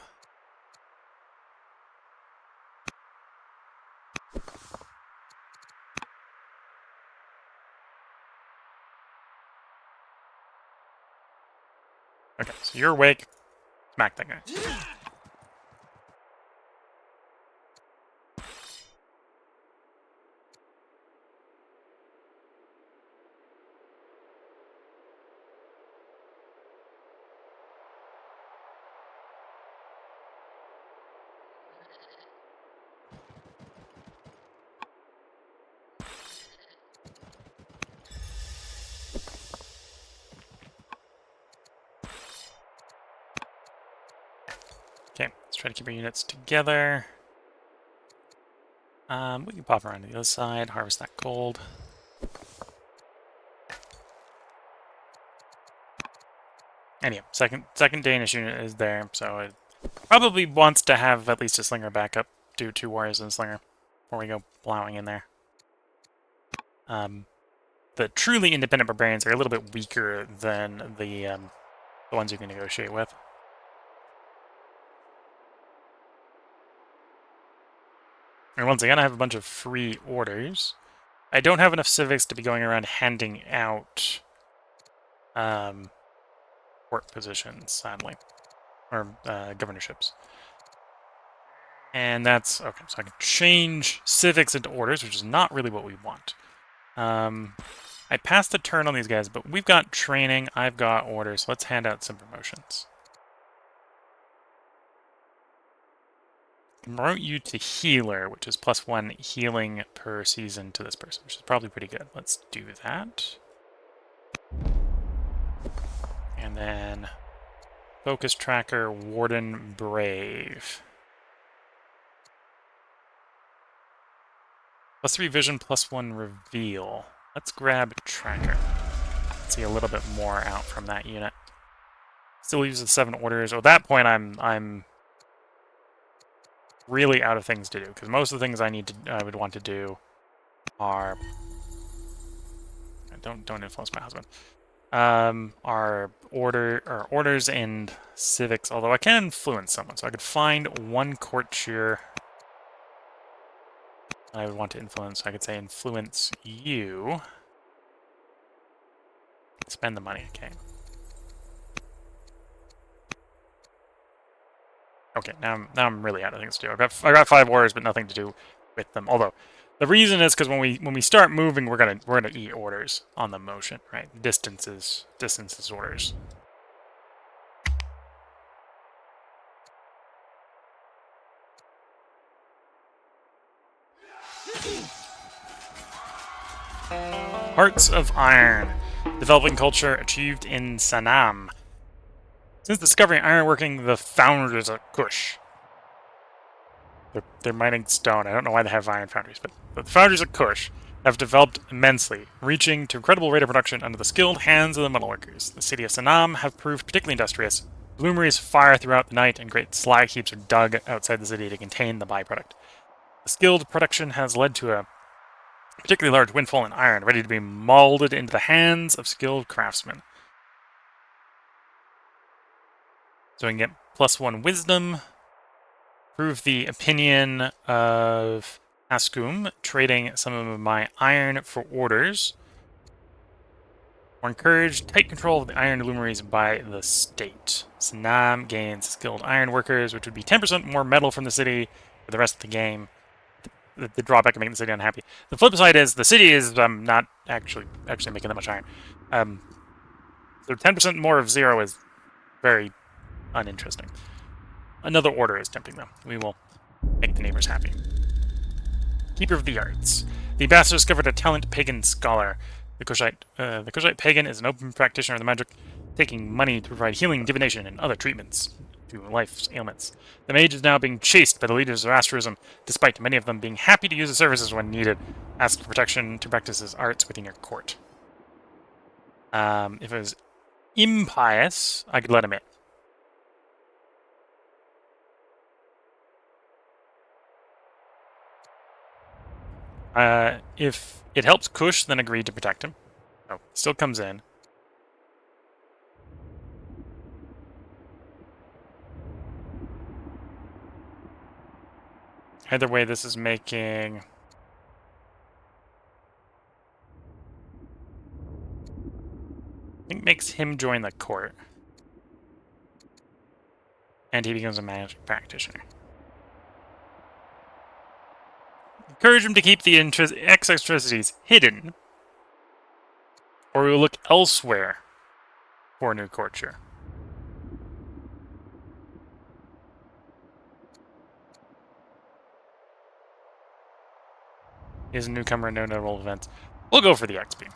Okay, so you're awake. Smack that guy. Okay, let's try to keep our units together. We can pop around to the other side, harvest that gold. Anyway, second Danish unit is there, so it probably wants to have at least a slinger backup. Do 2 warriors and a slinger before we go plowing in there. The truly independent barbarians are a little bit weaker than the ones you can negotiate with. And once again, I have a bunch of free orders. I don't have enough civics to be going around handing out work positions, sadly. Or governorships. And that's... okay, so I can change civics into orders, which is not really what we want. I passed the turn on these guys, but we've got training, I've got orders, so let's hand out some promotions. Promote you to healer, which is +1 healing per season to this person, which is probably pretty good. Let's do that. And then focus tracker, warden, brave. +3 vision, +1 reveal. Let's grab tracker. Let's see a little bit more out from that unit. Still uses 7 orders. At that point, I'm really out of things to do, because most of the things I would want to do are... Don't influence my husband. Are orders and civics, although I can influence someone, so I could find 1 courtier I would want to influence. I could say influence you. Spend the money, okay. Okay, now I'm really out of things to do. I got 5 warriors, but nothing to do with them. Although the reason is because when we start moving, we're gonna eat orders on the motion, right? Distances orders. Hearts of Iron. Developing culture achieved in Sanam. Since discovering ironworking, the founders of Kush. They're mining stone. I don't know why they have iron foundries, but the foundries of Kush have developed immensely, reaching to incredible rate of production under the skilled hands of the metalworkers. The city of Sanam have proved particularly industrious. Bloomeries fire throughout the night, and great slag heaps are dug outside the city to contain the byproduct. The skilled production has led to a particularly large windfall in iron, ready to be molded into the hands of skilled craftsmen. So we can get +1 wisdom. Prove the opinion of Askum, trading some of my iron for orders. Or encourage tight control of the iron bloomeries by the state. Sanam gains skilled iron workers, which would be 10% more metal from the city for the rest of the game. The drawback of making the city unhappy. The flip side is the city is not actually making that much iron. So 10% more of 0 is very uninteresting. Another order is tempting, though. We will make the neighbors happy. Keeper of the Arts. The ambassador discovered a talented pagan scholar. The Kushite pagan is an open practitioner of the magic, taking money to provide healing, divination, and other treatments to life's ailments. The mage is now being chased by the leaders of asterism, despite many of them being happy to use his services when needed. Ask for protection to practice his arts within your court. If it was impious, I could let him in. If it helps Kush, then agree to protect him. Oh, still comes in. Either way, this is making... I think makes him join the court. And he becomes a magic practitioner. Encourage him to keep the eccentricities hidden, or we will look elsewhere for new courtier. He is a newcomer and no notable events. We'll go for the XP.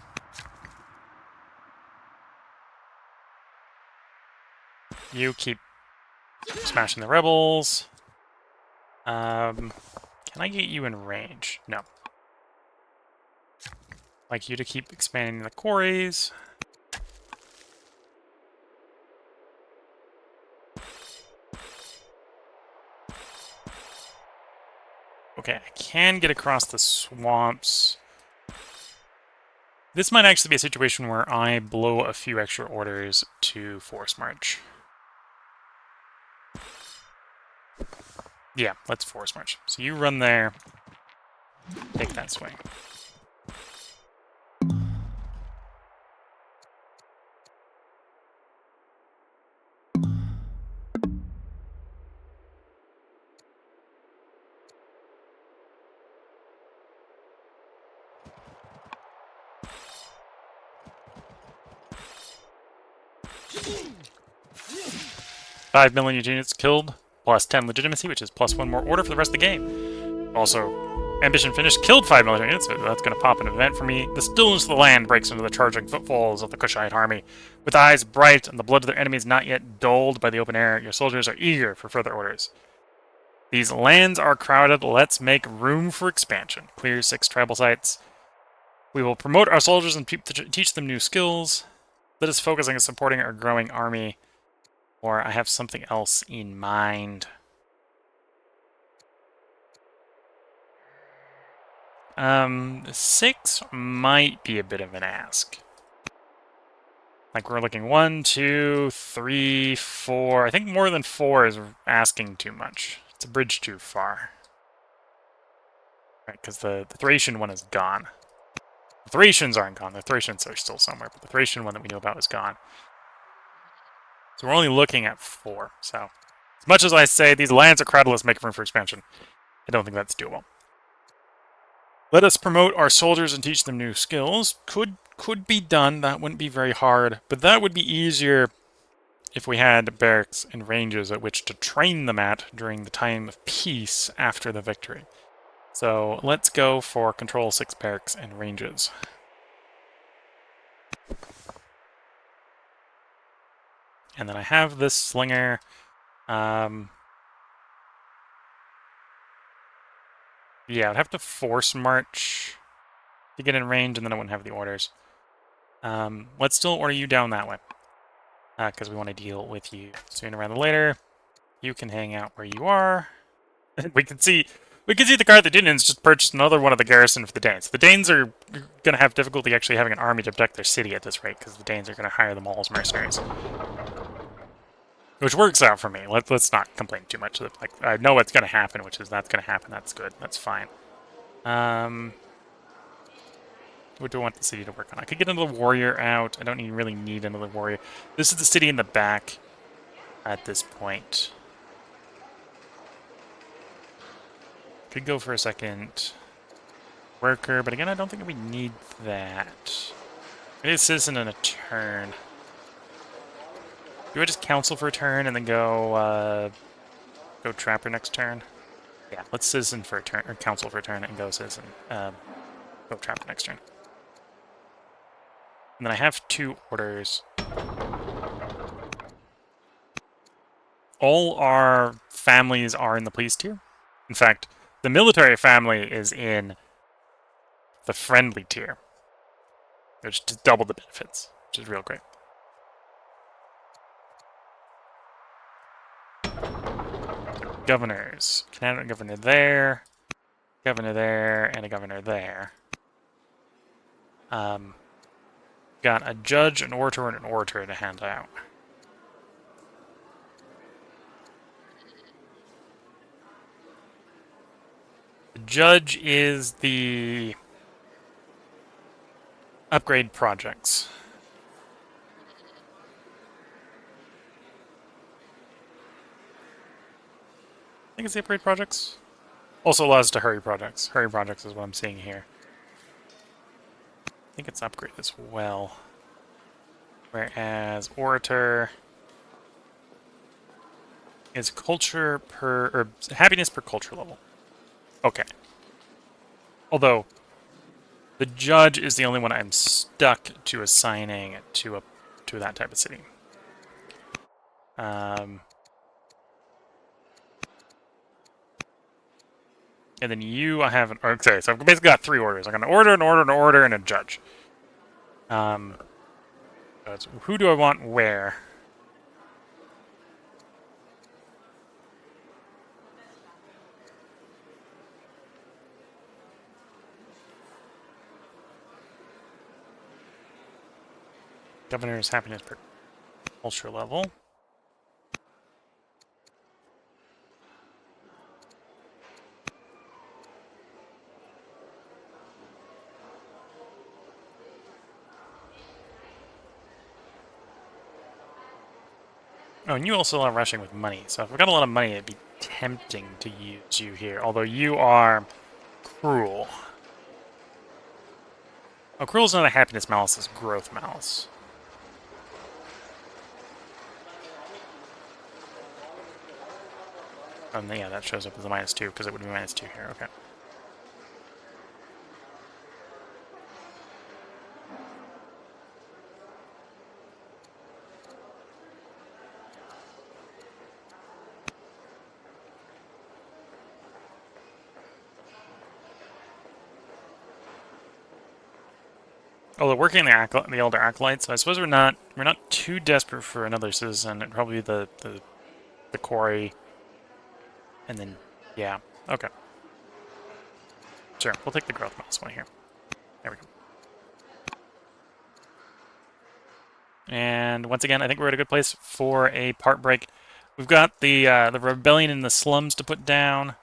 You keep smashing the rebels. Can I get you in range? No. I'd like you to keep expanding the quarries. Okay, I can get across the swamps. This might actually be a situation where I blow a few extra orders to force march. Yeah, let's force march. So you run there, take that swing. $5 million units killed, plus 10 legitimacy, which is plus 1 more order for the rest of the game. Also, ambition finished, killed 5 million units, so that's going to pop an event for me. The stillness of the land breaks into the charging footfalls of the Kushite army. With eyes bright and the blood of their enemies not yet dulled by the open air, your soldiers are eager for further orders. These lands are crowded, let's make room for expansion. Clear 6 tribal sites. We will promote our soldiers and teach them new skills. Let us focus on supporting our growing army. Or I have something else in mind. 6 might be a bit of an ask. Like we're looking 1, 2, 3, 4. I think more than 4 is asking too much. It's a bridge too far. Right, because the Thracian one is gone. The Thracians aren't gone. The Thracians are still somewhere, but the Thracian one that we knew about is gone. So we're only looking at 4. So, as much as I say these lands are crowded, let's make room for expansion, I don't think that's doable. Let us promote our soldiers and teach them new skills. Could be done. That wouldn't be very hard, but that would be easier if we had barracks and ranges at which to train them at during the time of peace after the victory. So let's go for control 6 barracks and ranges. And then I have this slinger. Yeah, I'd have to force march to get in range, and then I wouldn't have the orders. Let's still order you down that way, because we want to deal with you sooner rather than later. You can hang out where you are. we can see the Carthaginians just purchased another one of the garrison for the Danes. The Danes are going to have difficulty actually having an army to protect their city at this rate, because the Danes are going to hire them all as mercenaries. Which works out for me. Let's not complain too much. Like, I know what's going to happen, which is that's going to happen. That's good. That's fine. What do I want the city to work on? I could get another warrior out. I don't really need another warrior. This is the city in the back at this point. Could go for a second worker, but again, I don't think we need that. It is citizen in a turn. Do I just council for a turn and then go trapper next turn? Yeah, let's citizen for a turn, or council for a turn and go citizen, go trapper next turn. And then I have 2 orders. all our families are in the police tier. In fact, the military family is in the friendly tier, which just double the benefits, which is real great. Governors. Canada governor there, and a governor there. Got a judge, an orator, and an orator to hand out. The judge is the upgrade projects. I think it's the upgrade projects. Also allows us to hurry projects. Hurry projects is what I'm seeing here. I think it's upgrade as well. Whereas orator is culture per, or happiness per culture level. Okay. Although, the judge is the only one I'm stuck to assigning to that type of city. And then you, I have an... Okay, so I've basically got 3 orders. I got an order, an order, an order, and a judge. So who do I want where? Governor's happiness per culture level. Oh, and you also are rushing with money. So if I've got a lot of money, it'd be tempting to use you here. Although you are cruel. Oh, cruel is not a happiness malice, it's growth malice. Yeah, that shows up as a -2, because it would be -2 here, okay. Although working the Elder Acolytes, so I suppose we're not too desperate for another citizen. It'd probably be the quarry. And then, yeah, okay. Sure, we'll take the growth mouse one here. There we go. And once again, I think we're at a good place for a part break. We've got the rebellion in the slums to put down.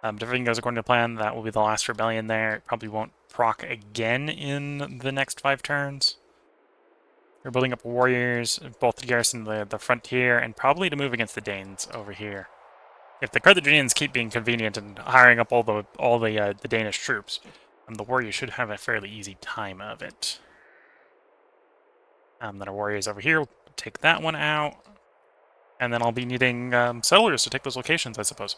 If everything goes according to plan, that will be the last rebellion there. It probably won't proc again in the next 5 turns. We're building up warriors, both to garrison the frontier, and probably to move against the Danes over here. If the Carthaginians keep being convenient and hiring up all the Danish troops, the warriors should have a fairly easy time of it. Then our warriors over here will take that one out, and then I'll be needing settlers to take those locations, I suppose.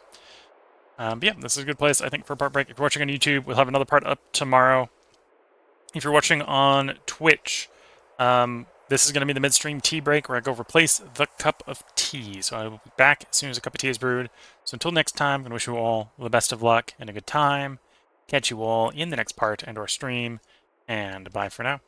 But yeah, this is a good place, I think, for a part break. If you're watching on YouTube, we'll have another part up tomorrow. If you're watching on Twitch, this is going to be the midstream tea break where I go replace the cup of tea. So I will be back as soon as a cup of tea is brewed. So until next time, I'm going to wish you all the best of luck and a good time. Catch you all in the next part and/or stream, and bye for now.